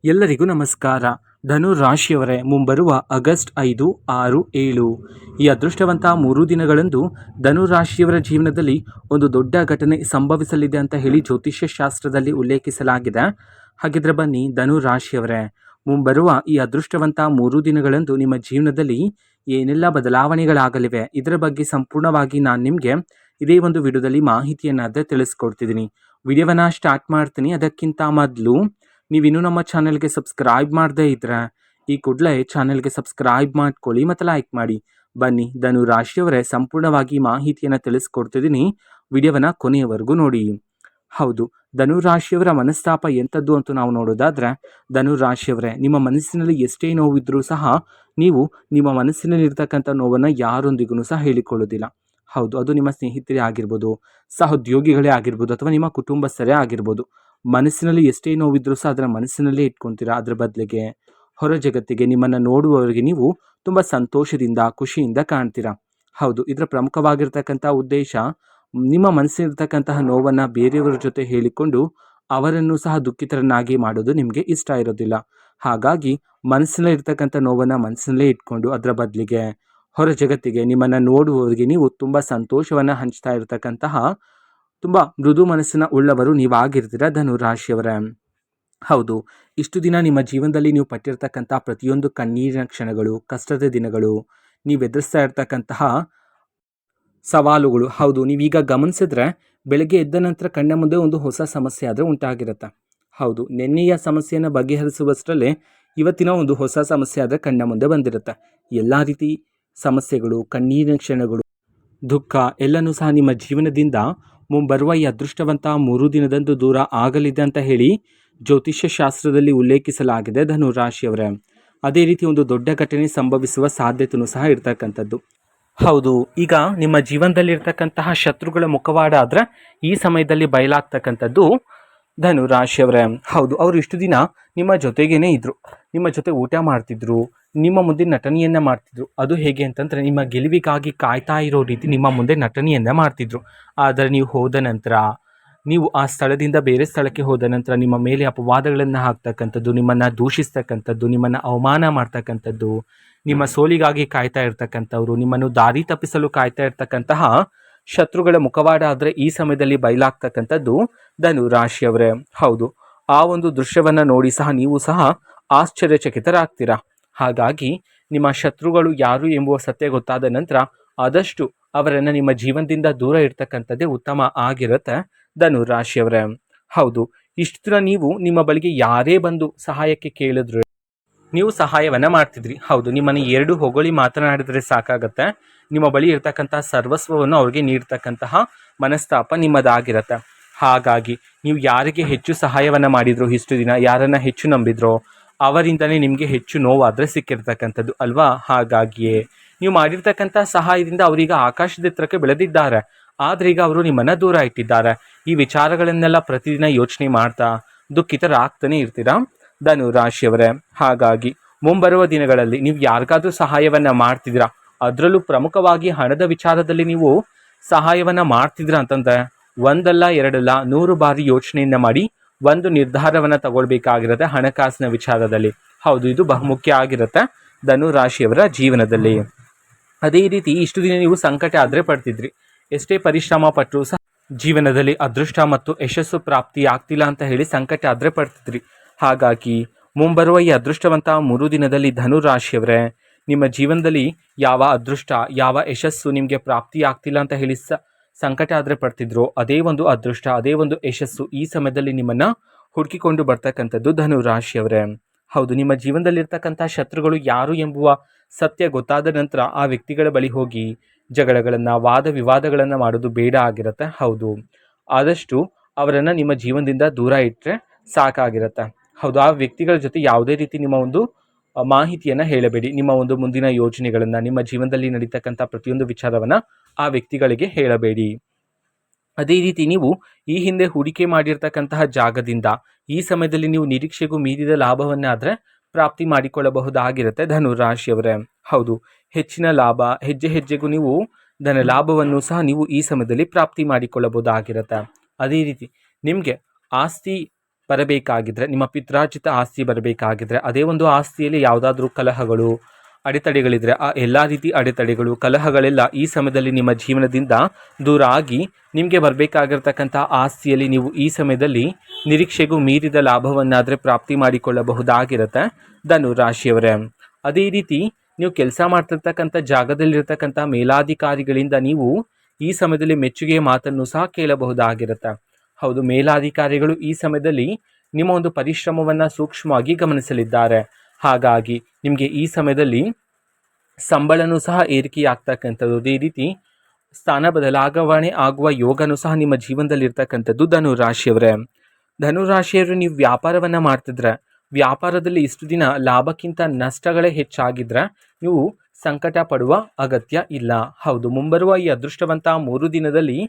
ಎಲ್ಲರಿಗೂ ನಮಸ್ಕಾರ. ಧನು ರಾಶಿಯವರೇ, ಮುಂಬರುವ ಆಗಸ್ಟ್ 5, 6, 7 ಈ ಅದೃಷ್ಟವಂತ 3 ದಿನಗಳಂದು ಧನು ರಾಶಿಯವರ ಜೀವನದಲ್ಲಿ ಒಂದು ದೊಡ್ಡ ಘಟನೆ ಸಂಭವಿಸಲಿದೆ ಅಂತ ಹೇಳಿ ಜ್ಯೋತಿಷ್ಯ ಶಾಸ್ತ್ರದಲ್ಲಿ ಉಲ್ಲೇಖಿಸಲಾಗಿದೆ. ಹಾಗಿದ್ರೆ ಬನ್ನಿ ಧನು ರಾಶಿಯವರೇ, ಮುಂಬರುವ ಈ ಅದೃಷ್ಟವಂತ 3 ದಿನಗಳಂದು ನಿಮ್ಮ ಜೀವನದಲ್ಲಿ ಏನೆಲ್ಲ ಬದಲಾವಣೆಗಳಾಗಲಿವೆ ಇದರ ಬಗ್ಗೆ ಸಂಪೂರ್ಣವಾಗಿ ನಾನು ನಿಮಗೆ ಇದೇ ಒಂದು ವಿಡಿಯೋದಲ್ಲಿ ಮಾಹಿತಿಯನ್ನಾದರೆ ತಿಳಿಸ್ಕೊಡ್ತಿದ್ದೀನಿ. ವಿಡಿಯೋವನ್ನು ಸ್ಟಾರ್ಟ್ ಮಾಡ್ತೀನಿ. ಅದಕ್ಕಿಂತ ಮೊದಲು ನೀವಿನ್ನೂ ನಮ್ಮ ಚಾನೆಲ್ಗೆ ಸಬ್ಸ್ಕ್ರೈಬ್ ಮಾಡದೇ ಇದ್ರೆ ಈ ಕೂಡಲೇ ಚಾನೆಲ್ಗೆ ಸಬ್ಸ್ಕ್ರೈಬ್ ಮಾಡ್ಕೊಳ್ಳಿ ಮತ್ತು ಲೈಕ್ ಮಾಡಿ. ಬನ್ನಿ ಧನು ರಾಶಿಯವರೇ, ಸಂಪೂರ್ಣವಾಗಿ ಮಾಹಿತಿಯನ್ನು ತಿಳಿಸ್ಕೊಡ್ತಿದ್ದೀನಿ. ವಿಡಿಯೋವನ್ನು ಕೊನೆಯವರೆಗೂ ನೋಡಿ. ಹೌದು, ಧನು ರಾಶಿಯವರ ಮನಸ್ತಾಪ ಎಂಥದ್ದು ಅಂತ ನಾವು ನೋಡೋದಾದ್ರೆ, ಧನು ರಾಶಿಯವರೇ, ನಿಮ್ಮ ಮನಸ್ಸಿನಲ್ಲಿ ಎಷ್ಟೇ ನೋವಿದ್ರೂ ಸಹ ನೀವು ನಿಮ್ಮ ಮನಸ್ಸಿನಲ್ಲಿರ್ತಕ್ಕಂಥ ನೋವನ್ನು ಯಾರೊಂದಿಗೂ ಸಹ ಹೇಳಿಕೊಳ್ಳೋದಿಲ್ಲ. ಹೌದು, ಅದು ನಿಮ್ಮ ಸ್ನೇಹಿತರೇ ಆಗಿರ್ಬೋದು, ಸಹೋದ್ಯೋಗಿಗಳೇ ಆಗಿರ್ಬೋದು, ಅಥವಾ ನಿಮ್ಮ ಕುಟುಂಬಸ್ಥರೇ ಆಗಿರ್ಬೋದು. ಮನಸ್ಸಿನಲ್ಲಿ ಎಷ್ಟೇ ನೋವಿದ್ರೂ ಸಹ ಅದರ ಮನಸ್ಸಿನಲ್ಲೇ ಇಟ್ಕೊತೀರಾ. ಅದರ ಬದಲಿಗೆ ಹೊರ ಜಗತ್ತಿಗೆ ನಿಮ್ಮನ್ನು ನೋಡುವವರಿಗೆ ನೀವು ತುಂಬ ಸಂತೋಷದಿಂದ ಖುಷಿಯಿಂದ ಕಾಣ್ತೀರಾ. ಹೌದು, ಇದರ ಪ್ರಮುಖವಾಗಿರ್ತಕ್ಕಂಥ ಉದ್ದೇಶ ನಿಮ್ಮ ಮನಸ್ಸಿನಲ್ಲಿರ್ತಕ್ಕಂತಹ ನೋವನ್ನು ಬೇರೆಯವರ ಜೊತೆ ಹೇಳಿಕೊಂಡು ಅವರನ್ನು ಸಹ ದುಃಖಿತರನ್ನಾಗಿ ಮಾಡೋದು ನಿಮಗೆ ಇಷ್ಟ ಇರೋದಿಲ್ಲ. ಹಾಗಾಗಿ ಮನಸ್ಸಿನಲ್ಲಿ ಇರ್ತಕ್ಕಂಥ ನೋವನ್ನು ಮನಸ್ಸಿನಲ್ಲೇ ಇಟ್ಕೊಂಡು ಅದರ ಬದಲಿಗೆ ಹೊರ ಜಗತ್ತಿಗೆ ನಿಮ್ಮನ್ನು ನೋಡುವವರಿಗೆ ನೀವು ತುಂಬ ಸಂತೋಷವನ್ನು ಹಂಚ್ತಾ ಇರತಕ್ಕಂತಹ ತುಂಬ ಮೃದು ಮನಸ್ಸಿನ ಉಳ್ಳವರು ನೀವಾಗಿರ್ತೀರ ಧನು ರಾಶಿಯವರೇ. ಹೌದು, ಇಷ್ಟು ದಿನ ನಿಮ್ಮ ಜೀವನದಲ್ಲಿ ನೀವು ಪಟ್ಟಿರ್ತಕ್ಕಂಥ ಪ್ರತಿಯೊಂದು ಕಣ್ಣೀರಿನ ಕ್ಷಣಗಳು, ಕಷ್ಟದ ದಿನಗಳು, ನೀವು ಎದುರಿಸ್ತಾ ಇರ್ತಕ್ಕಂತಹ ಸವಾಲುಗಳು, ಹೌದು, ನೀವೀಗ ಗಮನಿಸಿದ್ರೆ ಬೆಳಗ್ಗೆ ಎದ್ದ ನಂತರ ಕಣ್ಣ ಮುಂದೆ ಒಂದು ಹೊಸ ಸಮಸ್ಯೆ ಆದರೆ ಉಂಟಾಗಿರುತ್ತೆ. ಹೌದು, ನಿನ್ನೆಯ ಸಮಸ್ಯೆಯನ್ನು ಬಗೆಹರಿಸುವಷ್ಟರಲ್ಲೇ ಇವತ್ತಿನ ಒಂದು ಹೊಸ ಸಮಸ್ಯೆ ಆದರೆ ಕಣ್ಣ ಮುಂದೆ ಬಂದಿರುತ್ತೆ. ಎಲ್ಲ ರೀತಿ ಸಮಸ್ಯೆಗಳು, ಕಣ್ಣೀರಿನ ಕ್ಷಣಗಳು, ದುಃಖ ಎಲ್ಲನೂ ಸಹ ನಿಮ್ಮ ಜೀವನದಿಂದ ಮುಂಬರುವ ಈ ಅದೃಷ್ಟವಂತ 3 ದಿನದಂದು ದೂರ ಆಗಲಿದೆ ಅಂತ ಹೇಳಿ ಜ್ಯೋತಿಷ್ಯ ಶಾಸ್ತ್ರದಲ್ಲಿ ಉಲ್ಲೇಖಿಸಲಾಗಿದೆ ಧನು ರಾಶಿಯವರೇ. ಅದೇ ರೀತಿ ಒಂದು ದೊಡ್ಡ ಘಟನೆ ಸಂಭವಿಸುವ ಸಾಧ್ಯತೆಯೂ ಸಹ ಇರ್ತಕ್ಕಂಥದ್ದು. ಹೌದು, ಈಗ ನಿಮ್ಮ ಜೀವನದಲ್ಲಿರ್ತಕ್ಕಂತಹ ಶತ್ರುಗಳ ಮುಖವಾಡ ಆದರೆ ಈ ಸಮಯದಲ್ಲಿ ಬಯಲಾಗ್ತಕ್ಕಂಥದ್ದು ಧನು ರಾಶಿಯವರೇ. ಹೌದು, ಅವರು ಇಷ್ಟು ದಿನ ನಿಮ್ಮ ಜೊತೆಗೇನೆ ಇದ್ದರು, ನಿಮ್ಮ ಜೊತೆ ಊಟ ಮಾಡ್ತಿದ್ರು, ನಿಮ್ಮ ಮುಂದೆ ನಟನೆಯನ್ನು ಮಾಡ್ತಿದ್ರು. ಅದು ಹೇಗೆ ಅಂತಂದರೆ, ನಿಮ್ಮ ಗೆಲುವಿಗಾಗಿ ಕಾಯ್ತಾ ಇರೋ ರೀತಿ ನಿಮ್ಮ ಮುಂದೆ ನಟನೆಯನ್ನು ಮಾಡ್ತಿದ್ರು. ಆದರೆ ನೀವು ಹೋದ ನಂತರ, ನೀವು ಆ ಸ್ಥಳದಿಂದ ಬೇರೆ ಸ್ಥಳಕ್ಕೆ ಹೋದ ನಂತರ ನಿಮ್ಮ ಮೇಲೆ ಅಪವಾದಗಳನ್ನು ಹಾಕ್ತಕ್ಕಂಥದ್ದು, ನಿಮ್ಮನ್ನು ದೂಷಿಸ್ತಕ್ಕಂಥದ್ದು, ನಿಮ್ಮನ್ನು ಅವಮಾನ ಮಾಡ್ತಕ್ಕಂಥದ್ದು, ನಿಮ್ಮ ಸೋಲಿಗಾಗಿ ಕಾಯ್ತಾ ಇರ್ತಕ್ಕಂಥವ್ರು, ನಿಮ್ಮನ್ನು ದಾರಿ ತಪ್ಪಿಸಲು ಕಾಯ್ತಾ ಇರ್ತಕ್ಕಂತಹ ಶತ್ರುಗಳ ಮುಖವಾಡ ಆದರೆ ಈ ಸಮಯದಲ್ಲಿ ಬಯಲಾಗ್ತಕ್ಕಂಥದ್ದು ಧನು ರಾಶಿಯವರೇ. ಹೌದು, ಆ ಒಂದು ದೃಶ್ಯವನ್ನು ನೋಡಿ ಸಹ ನೀವು ಸಹ ಆಶ್ಚರ್ಯಚಕಿತರಾಗ್ತೀರಾ. ಹಾಗಾಗಿ ನಿಮ್ಮ ಶತ್ರುಗಳು ಯಾರು ಎಂಬುವ ಸತ್ಯ ಗೊತ್ತಾದ ನಂತರ ಆದಷ್ಟು ಅವರನ್ನು ನಿಮ್ಮ ಜೀವನದಿಂದ ದೂರ ಇರ್ತಕ್ಕಂಥದ್ದೇ ಉತ್ತಮ ಆಗಿರುತ್ತೆ ಧನು ರಾಶಿಯವರೇ. ಹೌದು, ಇಷ್ಟು ದಿನ ನೀವು ನಿಮ್ಮ ಬಳಿಗೆ ಯಾರೇ ಬಂದು ಸಹಾಯಕ್ಕೆ ಕೇಳಿದ್ರು ನೀವು ಸಹಾಯವನ್ನು ಮಾಡ್ತಿದ್ರಿ. ಹೌದು, ನಿಮ್ಮನ್ನು 2 ಹೊಗಳಿ ಮಾತನಾಡಿದರೆ ಸಾಕಾಗತ್ತೆ, ನಿಮ್ಮ ಬಳಿ ಇರ್ತಕ್ಕಂಥ ಸರ್ವಸ್ವವನ್ನು ಅವ್ರಿಗೆ ನೀಡ್ತಕ್ಕಂತಹ ಮನಸ್ತಾಪ ನಿಮ್ಮದಾಗಿರುತ್ತೆ. ಹಾಗಾಗಿ ನೀವು ಯಾರಿಗೆ ಹೆಚ್ಚು ಸಹಾಯವನ್ನು ಮಾಡಿದ್ರು, ಇಷ್ಟು ದಿನ ಯಾರನ್ನು ಹೆಚ್ಚು ನಂಬಿದ್ರೋ ಅವರಿಂದಲೇ ನಿಮಗೆ ಹೆಚ್ಚು ನೋವಾದರೆ ಸಿಕ್ಕಿರ್ತಕ್ಕಂಥದ್ದು ಅಲ್ವಾ. ಹಾಗಾಗಿಯೇ ನೀವು ಮಾಡಿರ್ತಕ್ಕಂಥ ಸಹಾಯದಿಂದ ಅವರೀಗ ಆಕಾಶದ ಎತ್ತರಕ್ಕೆ ಬೆಳೆದಿದ್ದಾರೆ. ಆದರೆ ಈಗ ಅವರು ನಿಮ್ಮನ್ನು ದೂರ ಇಟ್ಟಿದ್ದಾರೆ. ಈ ವಿಚಾರಗಳನ್ನೆಲ್ಲ ಪ್ರತಿದಿನ ಯೋಚನೆ ಮಾಡ್ತಾ ದುಃಖಿತರಾಗ್ತಾನೆ ಇರ್ತೀರಾ ಧನು ರಾಶಿಯವರೇ. ಹಾಗಾಗಿ ಮುಂಬರುವ ದಿನಗಳಲ್ಲಿ ನೀವು ಯಾರಿಗಾದ್ರೂ ಸಹಾಯವನ್ನು ಮಾಡ್ತಿದ್ದೀರಾ, ಅದರಲ್ಲೂ ಪ್ರಮುಖವಾಗಿ ಹಣದ ವಿಚಾರದಲ್ಲಿ ನೀವು ಸಹಾಯವನ್ನು ಮಾಡ್ತಿದ್ದೀರಾ ಅಂತಂದರೆ ಒಂದಲ್ಲ ಎರಡಲ್ಲ 100 ಬಾರಿ ಯೋಚನೆಯನ್ನು ಮಾಡಿ ಒಂದು ನಿರ್ಧಾರವನ್ನು ತಗೊಳ್ಬೇಕಾಗಿರುತ್ತೆ ಹಣಕಾಸಿನ ವಿಚಾರದಲ್ಲಿ. ಹೌದು, ಇದು ಬಹುಮುಖ್ಯ ಆಗಿರುತ್ತೆ ಧನು ರಾಶಿಯವರ ಜೀವನದಲ್ಲಿ. ಅದೇ ರೀತಿ ಇಷ್ಟು ದಿನ ನೀವು ಸಂಕಟ ಆದರೆ ಪಡ್ತಿದ್ರಿ, ಎಷ್ಟೇ ಪರಿಶ್ರಮ ಪಟ್ಟರೂ ಸಹ ಜೀವನದಲ್ಲಿ ಅದೃಷ್ಟ ಮತ್ತು ಯಶಸ್ಸು ಪ್ರಾಪ್ತಿ ಆಗ್ತಿಲ್ಲ ಅಂತ ಹೇಳಿ ಸಂಕಟ ಆದರೆ ಪಡ್ತಿದ್ರಿ. ಹಾಗಾಗಿ ಮುಂಬರುವ ಈ ಅದೃಷ್ಟವಂತ 3 ದಿನದಲ್ಲಿ ಧನು ರಾಶಿಯವರೇ, ನಿಮ್ಮ ಜೀವನದಲ್ಲಿ ಯಾವ ಅದೃಷ್ಟ, ಯಾವ ಯಶಸ್ಸು ನಿಮಗೆ ಪ್ರಾಪ್ತಿ ಆಗ್ತಿಲ್ಲ ಅಂತ ಹೇಳಿ ಸಂಕಟ ಆದರೆ ಪಡ್ತಿದ್ರು, ಅದೇ ಒಂದು ಅದೃಷ್ಟ, ಅದೇ ಒಂದು ಯಶಸ್ಸು ಈ ಸಮಯದಲ್ಲಿ ನಿಮ್ಮನ್ನು ಹುಡುಕಿಕೊಂಡು ಬರ್ತಕ್ಕಂಥದ್ದು ಧನು ರಾಶಿಯವರೇ. ಹೌದು, ನಿಮ್ಮ ಜೀವನದಲ್ಲಿರ್ತಕ್ಕಂಥ ಶತ್ರುಗಳು ಯಾರು ಎಂಬುವ ಸತ್ಯ ಗೊತ್ತಾದ ನಂತರ ಆ ವ್ಯಕ್ತಿಗಳ ಬಳಿ ಹೋಗಿ ಜಗಳಗಳನ್ನು, ವಾದ ವಿವಾದಗಳನ್ನು ಮಾಡೋದು ಬೇಡ ಆಗಿರುತ್ತೆ. ಹೌದು, ಆದಷ್ಟು ಅವರನ್ನು ನಿಮ್ಮ ಜೀವನದಿಂದ ದೂರ ಇಟ್ಟರೆ ಸಾಕಾಗಿರುತ್ತೆ. ಹೌದು, ಆ ವ್ಯಕ್ತಿಗಳ ಜೊತೆ ಯಾವುದೇ ರೀತಿ ನಿಮ್ಮ ಒಂದು ಮಾಹಿತಿಯನ್ನು ಹೇಳಬೇಡಿ. ನಿಮ್ಮ ಒಂದು ಮುಂದಿನ ಯೋಜನೆಗಳನ್ನು, ನಿಮ್ಮ ಜೀವನದಲ್ಲಿ ನಡೀತಕ್ಕಂಥ ಪ್ರತಿಯೊಂದು ವಿಚಾರವನ್ನು ಆ ವ್ಯಕ್ತಿಗಳಿಗೆ ಹೇಳಬೇಡಿ. ಅದೇ ರೀತಿ ನೀವು ಈ ಹಿಂದೆ ಹೂಡಿಕೆ ಮಾಡಿರ್ತಕ್ಕಂತಹ ಜಾಗದಿಂದ ಈ ಸಮಯದಲ್ಲಿ ನೀವು ನಿರೀಕ್ಷೆಗೂ ಮೀರಿದ ಲಾಭವನ್ನಾದರೆ ಪ್ರಾಪ್ತಿ ಮಾಡಿಕೊಳ್ಳಬಹುದಾಗಿರುತ್ತೆ ಧನು ರಾಶಿಯವರೇ. ಹೌದು, ಹೆಚ್ಚಿನ ಲಾಭ, ಹೆಜ್ಜೆ ಹೆಜ್ಜೆಗೂ ನೀವು ಧನ ಲಾಭವನ್ನು ಸಹ ನೀವು ಈ ಸಮಯದಲ್ಲಿ ಪ್ರಾಪ್ತಿ ಮಾಡಿಕೊಳ್ಳಬಹುದಾಗಿರುತ್ತೆ. ಅದೇ ರೀತಿ ನಿಮಗೆ ಆಸ್ತಿ ಬರಬೇಕಾಗಿದ್ರೆ, ನಿಮ್ಮ ಪಿತ್ರಾರ್ಜಿತ ಆಸ್ತಿ ಬರಬೇಕಾಗಿದ್ರೆ, ಅದೇ ಒಂದು ಆಸ್ತಿಯಲ್ಲಿ ಯಾವುದಾದ್ರೂ ಕಲಹಗಳು, ಅಡೆತಡೆಗಳಿದ್ರೆ ಆ ಎಲ್ಲ ರೀತಿ ಅಡೆತಡೆಗಳು, ಕಲಹಗಳೆಲ್ಲ ಈ ಸಮಯದಲ್ಲಿ ನಿಮ್ಮ ಜೀವನದಿಂದ ದೂರ ಆಗಿ ನಿಮಗೆ ಬರಬೇಕಾಗಿರ್ತಕ್ಕಂಥ ಆಸ್ತಿಯಲ್ಲಿ ನೀವು ಈ ಸಮಯದಲ್ಲಿ ನಿರೀಕ್ಷೆಗೂ ಮೀರಿದ ಲಾಭವನ್ನಾದರೆ ಪ್ರಾಪ್ತಿ ಮಾಡಿಕೊಳ್ಳಬಹುದಾಗಿರುತ್ತೆ ಧನು ರಾಶಿಯವರೇ. ಅದೇ ರೀತಿ ನೀವು ಕೆಲಸ ಮಾಡ್ತಿರ್ತಕ್ಕಂಥ ಜಾಗದಲ್ಲಿರ್ತಕ್ಕಂಥ ಮೇಲಾಧಿಕಾರಿಗಳಿಂದ ನೀವು ಈ ಸಮಯದಲ್ಲಿ ಮೆಚ್ಚುಗೆಯ ಮಾತನ್ನು ಸಹ ಕೇಳಬಹುದಾಗಿರುತ್ತೆ. ಹೌದು, ಮೇಲಾಧಿಕಾರಿಗಳು ಈ ಸಮಯದಲ್ಲಿ ನಿಮ್ಮ ಒಂದು ಪರಿಶ್ರಮವನ್ನು ಸೂಕ್ಷ್ಮವಾಗಿ ಗಮನಿಸಲಿದ್ದಾರೆ. ಹಾಗಾಗಿ ನಿಮಗೆ ಈ ಸಮಯದಲ್ಲಿ ಸಂಬಳನೂ ಸಹ ಏರಿಕೆಯಾಗ್ತಕ್ಕಂಥದ್ದು, ಅದೇ ರೀತಿ ಸ್ಥಾನ ಬದಲಾವಣೆ ಆಗುವ ಯೋಗನೂ ಸಹ ನಿಮ್ಮ ಜೀವನದಲ್ಲಿ ಇರ್ತಕ್ಕಂಥದ್ದು ಧನು ರಾಶಿಯವರೇ. ಧನು ರಾಶಿಯವರು ನೀವು ವ್ಯಾಪಾರವನ್ನು ಮಾಡ್ತಿದ್ರೆ, ವ್ಯಾಪಾರದಲ್ಲಿ ಇಷ್ಟು ದಿನ ಲಾಭಕ್ಕಿಂತ ನಷ್ಟಗಳೇ ಹೆಚ್ಚಾಗಿದ್ರೆ ನೀವು ಸಂಕಟ ಪಡುವ ಅಗತ್ಯ ಇಲ್ಲ. ಹೌದು, ಮುಂಬರುವ ಈ ಅದೃಷ್ಟವಂತ 3 ದಿನದಲ್ಲಿ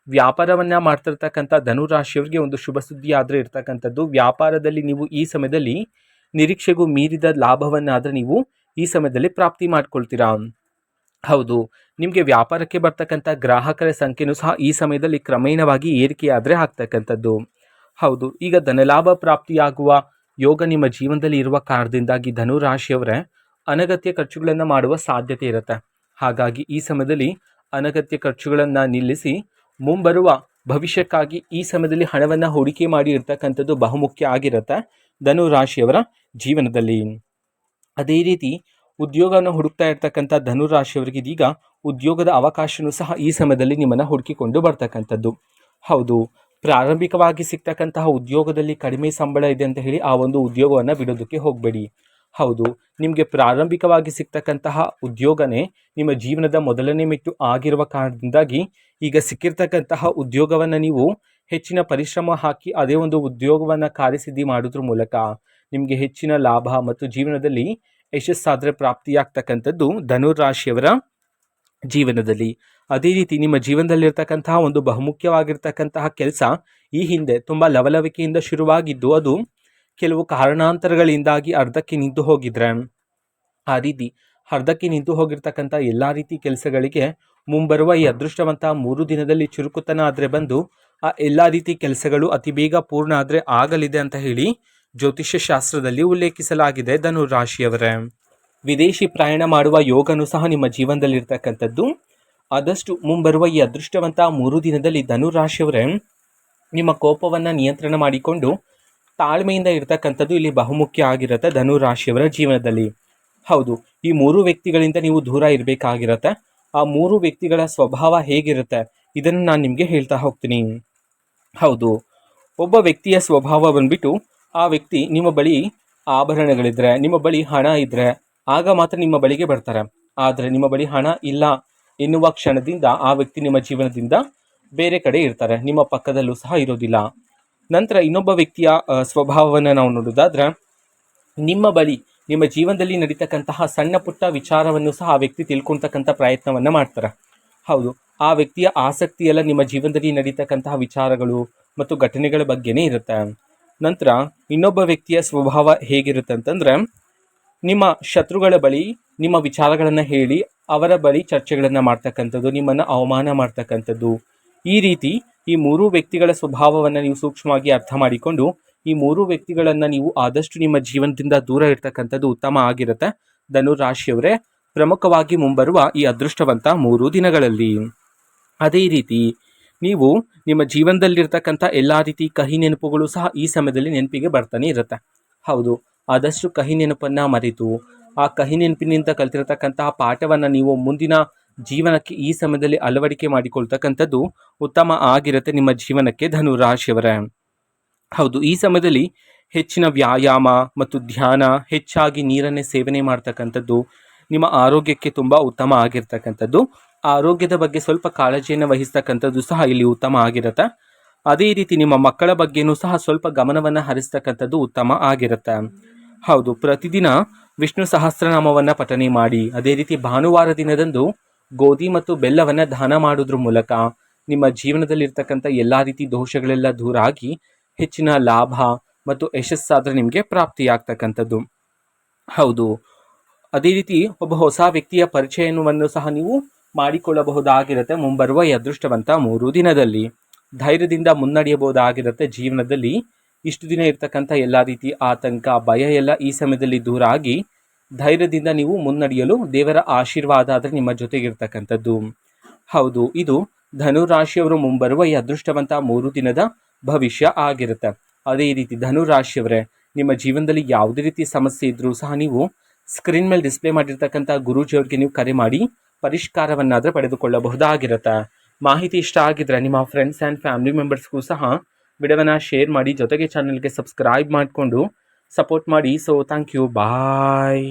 ವ್ಯಾಪಾರವನ್ನು ಮಾಡ್ತಿರ್ತಕ್ಕಂಥ ಧನು ರಾಶಿಯವರಿಗೆ ಒಂದು ಶುಭ ಸುದ್ದಿ ಆದರೆ ಇರ್ತಕ್ಕಂಥದ್ದು, ವ್ಯಾಪಾರದಲ್ಲಿ ನೀವು ಈ ಸಮಯದಲ್ಲಿ ನಿರೀಕ್ಷೆಗೂ ಮೀರಿದ ಲಾಭವನ್ನಾದರೆ ನೀವು ಈ ಸಮಯದಲ್ಲಿ ಪ್ರಾಪ್ತಿ ಮಾಡ್ಕೊಳ್ತೀರಾ. ಹೌದು, ನಿಮಗೆ ವ್ಯಾಪಾರಕ್ಕೆ ಬರ್ತಕ್ಕಂಥ ಗ್ರಾಹಕರ ಸಂಖ್ಯೆನೂ ಸಹ ಈ ಸಮಯದಲ್ಲಿ ಕ್ರಮೇಣವಾಗಿ ಏರಿಕೆಯಾದರೆ ಆಗ್ತಕ್ಕಂಥದ್ದು. ಹೌದು, ಈಗ ಧನಲಾಭ ಪ್ರಾಪ್ತಿಯಾಗುವ ಯೋಗ ನಿಮ್ಮ ಜೀವನದಲ್ಲಿ ಇರುವ ಕಾರಣದಿಂದಾಗಿ ಧನು ರಾಶಿಯವರೇ ಅನಗತ್ಯ ಖರ್ಚುಗಳನ್ನು ಮಾಡುವ ಸಾಧ್ಯತೆ ಇರುತ್ತೆ. ಹಾಗಾಗಿ ಈ ಸಮಯದಲ್ಲಿ ಅನಗತ್ಯ ಖರ್ಚುಗಳನ್ನು ನಿಲ್ಲಿಸಿ ಮುಂಬರುವ ಭವಿಷ್ಯಕ್ಕಾಗಿ ಈ ಸಮಯದಲ್ಲಿ ಹಣವನ್ನು ಹೂಡಿಕೆ ಮಾಡಿ ಇರ್ತಕ್ಕಂಥದ್ದು ಬಹುಮುಖ್ಯ ಆಗಿರುತ್ತೆ ಧನು ರಾಶಿಯವರ ಜೀವನದಲ್ಲಿ. ಅದೇ ರೀತಿ ಉದ್ಯೋಗವನ್ನು ಹುಡುಕ್ತಾ ಇರ್ತಕ್ಕಂಥ ಧನು ರಾಶಿಯವರಿಗೆ ಇದೀಗ ಉದ್ಯೋಗದ ಅವಕಾಶವೂ ಸಹ ಈ ಸಮಯದಲ್ಲಿ ನಿಮ್ಮನ್ನು ಹುಡುಕಿಕೊಂಡು ಬರ್ತಕ್ಕಂಥದ್ದು. ಹೌದು, ಪ್ರಾರಂಭಿಕವಾಗಿ ಸಿಗ್ತಕ್ಕಂತಹ ಉದ್ಯೋಗದಲ್ಲಿ ಕಡಿಮೆ ಸಂಬಳ ಇದೆ ಅಂತ ಹೇಳಿ ಆ ಒಂದು ಉದ್ಯೋಗವನ್ನು ಬಿಡೋದಕ್ಕೆ ಹೋಗಬೇಡಿ. ಹೌದು, ನಿಮಗೆ ಪ್ರಾರಂಭಿಕವಾಗಿ ಸಿಗ್ತಕ್ಕಂತಹ ಉದ್ಯೋಗನೇ ನಿಮ್ಮ ಜೀವನದ ಮೊದಲನೇ ಮೆಟ್ಟು ಆಗಿರುವ ಕಾರಣದಿಂದಾಗಿ ಈಗ ಸಿಕ್ಕಿರ್ತಕ್ಕಂತಹ ಉದ್ಯೋಗವನ್ನು ನೀವು ಹೆಚ್ಚಿನ ಪರಿಶ್ರಮ ಹಾಕಿ ಅದೇ ಒಂದು ಉದ್ಯೋಗವನ್ನು ಕಾರ್ಯಸಿದ್ಧಿ ಮಾಡೋದ್ರ ಮೂಲಕ ನಿಮಗೆ ಹೆಚ್ಚಿನ ಲಾಭ ಮತ್ತು ಜೀವನದಲ್ಲಿ ಯಶಸ್ಸಾದರೆ ಪ್ರಾಪ್ತಿಯಾಗ್ತಕ್ಕಂಥದ್ದು ಧನು ರಾಶಿಯವರ ಜೀವನದಲ್ಲಿ. ಅದೇ ರೀತಿ ನಿಮ್ಮ ಜೀವನದಲ್ಲಿರ್ತಕ್ಕಂತಹ ಒಂದು ಬಹುಮುಖ್ಯವಾಗಿರ್ತಕ್ಕಂತಹ ಕೆಲಸ ಈ ಹಿಂದೆ ತುಂಬ ಲವಲವಿಕೆಯಿಂದ ಶುರುವಾಗಿದ್ದು ಅದು ಕೆಲವು ಕಾರಣಾಂತರಗಳಿಂದಾಗಿ ಅರ್ಧಕ್ಕೆ ನಿಂತು ಹೋಗಿದ್ರೆ, ಆ ರೀತಿ ಅರ್ಧಕ್ಕೆ ನಿಂತು ಹೋಗಿರ್ತಕ್ಕಂಥ ಎಲ್ಲ ರೀತಿ ಕೆಲಸಗಳಿಗೆ ಮುಂಬರುವ ಈ ಅದೃಷ್ಟವಂತ 3 ದಿನದಲ್ಲಿ ಚುರುಕುತನ ಆದರೆ ಬಂದು ಆ ಎಲ್ಲ ರೀತಿ ಕೆಲಸಗಳು ಅತಿ ಬೇಗ ಪೂರ್ಣ ಆದರೆ ಆಗಲಿದೆ ಅಂತ ಹೇಳಿ ಜ್ಯೋತಿಷ್ಯ ಶಾಸ್ತ್ರದಲ್ಲಿ ಉಲ್ಲೇಖಿಸಲಾಗಿದೆ ಧನು ರಾಶಿಯವರೇ. ವಿದೇಶಿ ಪ್ರಯಾಣ ಮಾಡುವ ಯೋಗನೂ ಸಹ ನಿಮ್ಮ ಜೀವನದಲ್ಲಿರ್ತಕ್ಕಂಥದ್ದು. ಆದಷ್ಟು ಮುಂಬರುವ ಈ ಅದೃಷ್ಟವಂತ 3 ದಿನದಲ್ಲಿ ಧನು ರಾಶಿಯವರೇ ನಿಮ್ಮ ಕೋಪವನ್ನು ನಿಯಂತ್ರಣ ಮಾಡಿಕೊಂಡು ತಾಳ್ಮೆಯಿಂದ ಇರ್ತಕ್ಕಂಥದ್ದು ಇಲ್ಲಿ ಬಹುಮುಖ್ಯ ಆಗಿರುತ್ತೆ ಧನು ರಾಶಿಯವರ ಜೀವನದಲ್ಲಿ. ಹೌದು, ಈ 3 ವ್ಯಕ್ತಿಗಳಿಂದ ನೀವು ದೂರ ಇರಬೇಕಾಗಿರುತ್ತೆ. ಆ 3 ವ್ಯಕ್ತಿಗಳ ಸ್ವಭಾವ ಹೇಗಿರುತ್ತೆ ಇದನ್ನು ನಾನು ನಿಮಗೆ ಹೇಳ್ತಾ ಹೋಗ್ತೀನಿ. ಹೌದು, ಒಬ್ಬ ವ್ಯಕ್ತಿಯ ಸ್ವಭಾವ ಬಂದ್ಬಿಟ್ಟು ಆ ವ್ಯಕ್ತಿ ನಿಮ್ಮ ಬಳಿ ಆಭರಣಗಳಿದ್ರೆ, ನಿಮ್ಮ ಬಳಿ ಹಣ ಇದ್ದರೆ ಆಗ ಮಾತ್ರ ನಿಮ್ಮ ಬಳಿಗೆ ಬರ್ತಾರೆ. ಆದರೆ ನಿಮ್ಮ ಬಳಿ ಹಣ ಇಲ್ಲ ಎನ್ನುವ ಕ್ಷಣದಿಂದ ಆ ವ್ಯಕ್ತಿ ನಿಮ್ಮ ಜೀವನದಿಂದ ಬೇರೆ ಕಡೆ ಇರ್ತಾರೆ, ನಿಮ್ಮ ಪಕ್ಕದಲ್ಲೂ ಸಹ ಇರೋದಿಲ್ಲ. ನಂತರ ಇನ್ನೊಬ್ಬ ವ್ಯಕ್ತಿಯ ಸ್ವಭಾವವನ್ನು ನಾವು ನೋಡೋದಾದ್ರೆ, ನಿಮ್ಮ ಬಳಿ ನಿಮ್ಮ ಜೀವನದಲ್ಲಿ ನಡೀತಕ್ಕಂತಹ ಸಣ್ಣ ಪುಟ್ಟ ವಿಚಾರವನ್ನು ಸಹ ಆ ವ್ಯಕ್ತಿ ತಿಳ್ಕೊಳ್ತಕ್ಕಂಥ ಪ್ರಯತ್ನವನ್ನು ಮಾಡ್ತಾರೆ. ಹೌದು, ಆ ವ್ಯಕ್ತಿಯ ಆಸಕ್ತಿ ಎಲ್ಲ ನಿಮ್ಮ ಜೀವನದಲ್ಲಿ ನಡೀತಕ್ಕಂತಹ ವಿಚಾರಗಳು ಮತ್ತು ಘಟನೆಗಳ ಬಗ್ಗೆನೇ ಇರುತ್ತೆ. ನಂತರ ಇನ್ನೊಬ್ಬ ವ್ಯಕ್ತಿಯ ಸ್ವಭಾವ ಹೇಗಿರುತ್ತೆ ಅಂತಂದರೆ, ನಿಮ್ಮ ಶತ್ರುಗಳ ಬಳಿ ನಿಮ್ಮ ವಿಚಾರಗಳನ್ನು ಹೇಳಿ ಅವರ ಬಳಿ ಚರ್ಚೆಗಳನ್ನು ಮಾಡ್ತಕ್ಕಂಥದ್ದು, ನಿಮ್ಮನ್ನು ಅವಮಾನ ಮಾಡ್ತಕ್ಕಂಥದ್ದು. ಈ ರೀತಿ ಈ 3 ವ್ಯಕ್ತಿಗಳ ಸ್ವಭಾವವನ್ನು ನೀವು ಸೂಕ್ಷ್ಮವಾಗಿ ಅರ್ಥ ಮಾಡಿಕೊಂಡು ಈ 3 ವ್ಯಕ್ತಿಗಳನ್ನು ನೀವು ಆದಷ್ಟು ನಿಮ್ಮ ಜೀವನದಿಂದ ದೂರ ಇರ್ತಕ್ಕಂಥದ್ದು ಉತ್ತಮ ಆಗಿರುತ್ತೆ ಧನು ರಾಶಿಯವರೇ, ಪ್ರಮುಖವಾಗಿ ಮುಂಬರುವ ಈ ಅದೃಷ್ಟವಂತ 3 ದಿನಗಳಲ್ಲಿ. ಅದೇ ರೀತಿ ನೀವು ನಿಮ್ಮ ಜೀವನದಲ್ಲಿರ್ತಕ್ಕಂಥ ಎಲ್ಲ ರೀತಿ ಕಹಿ ನೆನಪುಗಳು ಸಹ ಈ ಸಮಯದಲ್ಲಿ ನೆನಪಿಗೆ ಬರ್ತಾನೆ ಇರುತ್ತೆ. ಹೌದು, ಆದಷ್ಟು ಕಹಿ ನೆನಪನ್ನು ಮರೆತು ಆ ಕಹಿ ನೆನಪಿನಿಂದ ಕಲ್ತಿರತಕ್ಕಂತಹ ಪಾಠವನ್ನು ನೀವು ಮುಂದಿನ ಜೀವನಕ್ಕೆ ಈ ಸಮಯದಲ್ಲಿ ಅಳವಡಿಕೆ ಮಾಡಿಕೊಳ್ತಕ್ಕಂಥದ್ದು ಉತ್ತಮ ಆಗಿರುತ್ತೆ ನಿಮ್ಮ ಜೀವನಕ್ಕೆ ಧನು ರಾಶಿಯವರೇ. ಹೌದು, ಈ ಸಮಯದಲ್ಲಿ ಹೆಚ್ಚಿನ ವ್ಯಾಯಾಮ ಮತ್ತು ಧ್ಯಾನ, ಹೆಚ್ಚಾಗಿ ನೀರನ್ನೇ ಸೇವನೆ ಮಾಡ್ತಕ್ಕಂಥದ್ದು ನಿಮ್ಮ ಆರೋಗ್ಯಕ್ಕೆ ತುಂಬ ಉತ್ತಮ ಆಗಿರ್ತಕ್ಕಂಥದ್ದು. ಆರೋಗ್ಯದ ಬಗ್ಗೆ ಸ್ವಲ್ಪ ಕಾಳಜಿಯನ್ನು ವಹಿಸ್ತಕ್ಕಂಥದ್ದು ಸಹ ಇಲ್ಲಿ ಉತ್ತಮ ಆಗಿರುತ್ತೆ. ಅದೇ ರೀತಿ ನಿಮ್ಮ ಮಕ್ಕಳ ಬಗ್ಗೆಯೂ ಸಹ ಸ್ವಲ್ಪ ಗಮನವನ್ನು ಹರಿಸ್ತಕ್ಕಂಥದ್ದು ಉತ್ತಮ ಆಗಿರುತ್ತೆ. ಹೌದು, ಪ್ರತಿದಿನ ವಿಷ್ಣು ಸಹಸ್ರನಾಮವನ್ನು ಪಠನೆ ಮಾಡಿ. ಅದೇ ರೀತಿ ಭಾನುವಾರ ದಿನದಂದು ಗೋಧಿ ಮತ್ತು ಬೆಲ್ಲವನ್ನು ದಾನ ಮಾಡೋದ್ರ ಮೂಲಕ ನಿಮ್ಮ ಜೀವನದಲ್ಲಿರ್ತಕ್ಕಂಥ ಎಲ್ಲ ರೀತಿ ದೋಷಗಳೆಲ್ಲ ದೂರ ಆಗಿ ಹೆಚ್ಚಿನ ಲಾಭ ಮತ್ತು ಯಶಸ್ಸಾದರೆ ನಿಮಗೆ ಪ್ರಾಪ್ತಿಯಾಗ್ತಕ್ಕಂಥದ್ದು. ಹೌದು, ಅದೇ ರೀತಿ ಒಬ್ಬ ಹೊಸ ವ್ಯಕ್ತಿಯ ಪರಿಚಯವನ್ನು ಸಹ ನೀವು ಮಾಡಿಕೊಳ್ಳಬಹುದಾಗಿರುತ್ತೆ ಮುಂಬರುವ ಈ ಅದೃಷ್ಟವಂತ 3 ದಿನದಲ್ಲಿ. ಧೈರ್ಯದಿಂದ ಮುನ್ನಡೆಯಬಹುದಾಗಿರುತ್ತೆ ಜೀವನದಲ್ಲಿ. ಇಷ್ಟು ದಿನ ಇರ್ತಕ್ಕಂಥ ಎಲ್ಲ ರೀತಿ ಆತಂಕ ಭಯ ಎಲ್ಲ ಈ ಸಮಯದಲ್ಲಿ ದೂರ ಆಗಿ ಧೈರ್ಯದಿಂದ ನೀವು ಮುನ್ನಡೆಯಲು ದೇವರ ಆಶೀರ್ವಾದ ಆದರೆ ನಿಮ್ಮ ಜೊತೆಗಿರ್ತಕ್ಕಂಥದ್ದು. ಹೌದು, ಇದು ಧನುರಾಶಿಯವರು ಮುಂಬರುವ ಈ ಅದೃಷ್ಟವಂತ 3 ದಿನದ ಭವಿಷ್ಯ ಆಗಿರುತ್ತೆ. ಅದೇ ರೀತಿ ಧನುರಾಶಿಯವರೇ, ನಿಮ್ಮ ಜೀವನದಲ್ಲಿ ಯಾವುದೇ ರೀತಿ ಸಮಸ್ಯೆ ಇದ್ರೂ ಸಹ ನೀವು ಸ್ಕ್ರೀನ್ ಮೇಲೆ ಡಿಸ್ಪ್ಲೇ ಮಾಡಿರ್ತಕ್ಕಂಥ ಗುರೂಜಿಯವ್ರಿಗೆ ನೀವು ಕರೆ ಮಾಡಿ ಪರಿಷ್ಕಾರವನ್ನಾದರೆ ಪಡೆದುಕೊಳ್ಳಬಹುದಾಗಿರುತ್ತೆ. ಮಾಹಿತಿ ಇಷ್ಟ ಆಗಿದ್ರೆ ನಿಮ್ಮ ಫ್ರೆಂಡ್ಸ್ ಆ್ಯಂಡ್ ಫ್ಯಾಮಿಲಿ ಮೆಂಬರ್ಸ್ಗೂ ಸಹ ವಿಡಿಯೋವನ್ನು ಶೇರ್ ಮಾಡಿ, ಜೊತೆಗೆ ಚಾನಲ್ಗೆ ಸಬ್ಸ್ಕ್ರೈಬ್ ಮಾಡಿಕೊಂಡು ಸಪೋರ್ಟ್ ಮಾಡಿ. So thank you, bye.